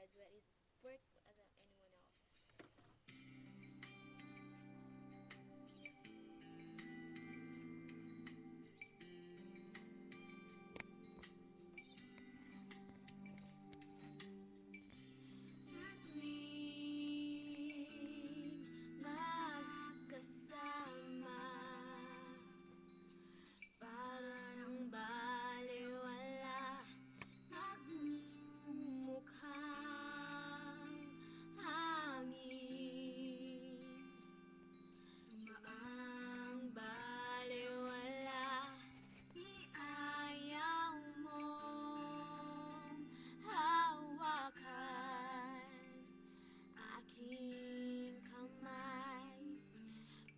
besides what is work than anyone else. Tuwing magkasama, parang balewala, nagmumukhang hangin. Ang balewala, ayaw mong hawakan aking kamay.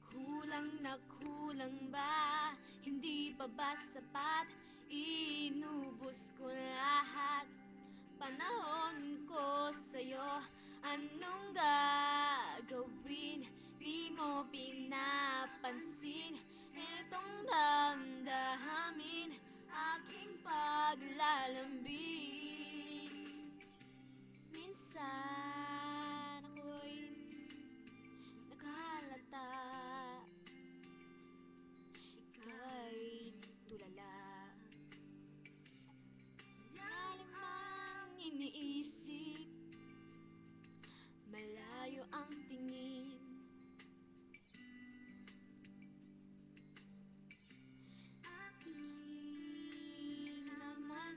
Kulang na kulang ba? Hindi pa ba sapat? Inubos ko lahat. Panahon ko sa'yo, anong gagawin? Di mo pinapansin itong damdamin, aking paglalambing. Minsan ako'y naghalata, ika'y tulala. Lalim ang iniisip, malayo ang tingin. Aking naman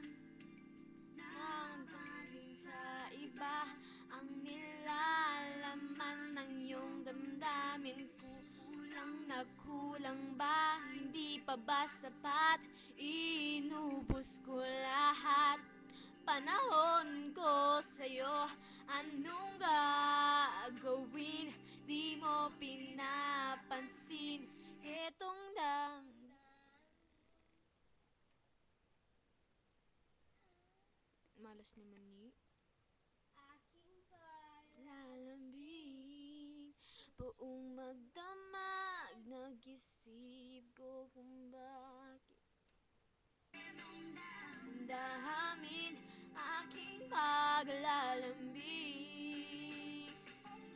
nagtanging sa iba ang nilalaman ng iyong damdamin. Kulang na kulang ba? Hindi pa ba sapat? Inubos ko lahat. Panahon ko sa'yo, anong gagawin? Di mo pinapansin itong damdamin. Malas naman ni Aking paglalambing. lalambing. Buong magdamag, nag-isip ko kung bakit dahamin aking paglalambing.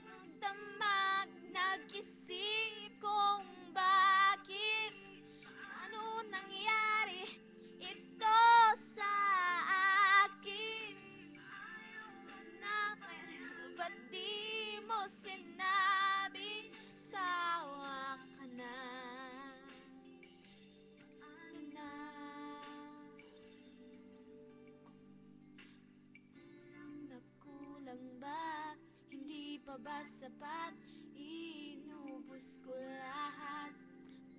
Magdamag, nag-isip kung bakit ano nangyari ito sa akin. Ba't di mo sinabi? Sawa ka na. Ano na? Kulang ba? Hindi pa ba sapat? Inubos ko lahat.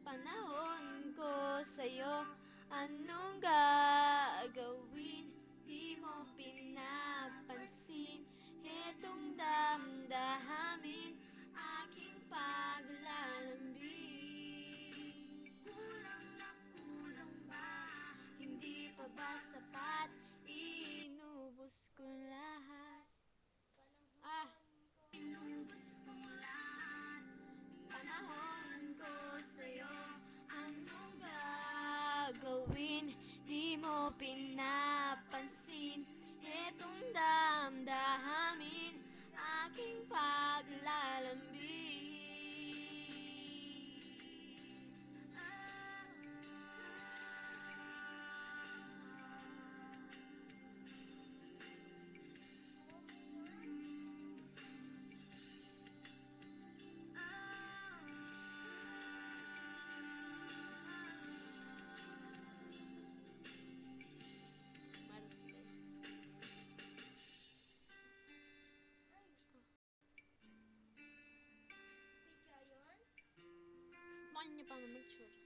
Panahon ko sa'yo, anong gagawin? Di mo pinapansin itong damdamin, aking paglalambing. Kulang na kulang ba? Hindi pa ba sapat? Inubos ko lahat. Inubos ko lahat. Panahon ko sa'yo, anong gagawin? Di mo pinapansin itong damdamin, aking paglalambing. Ikaw yun? Bakit niya pa mag-sure?